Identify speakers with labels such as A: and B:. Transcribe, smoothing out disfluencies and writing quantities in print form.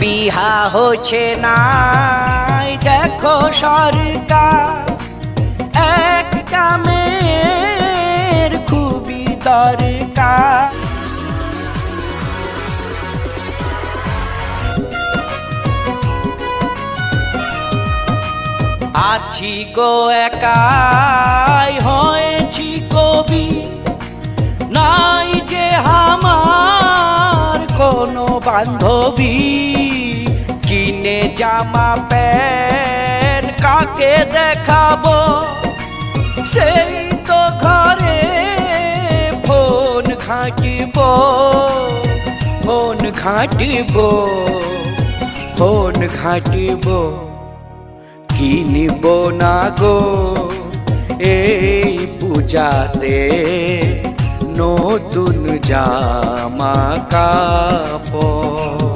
A: বিহা হচ্ছে না দেখো সরকার, একটা মেয়ের খুবই দরকার। আছি গো একাই হয়েছি কবি, নাই যে আমার কোনো বান্ধবী। কিনে জামা প্যান্ট কাকে দেখাবো, সেই তো ঘরে ফোন ঘাঁটিব, ফোন ঘাঁটিব, ফোন ঘাঁটিব। কিনিব না গো এই পূজাতে নতুন জামা কাপড়।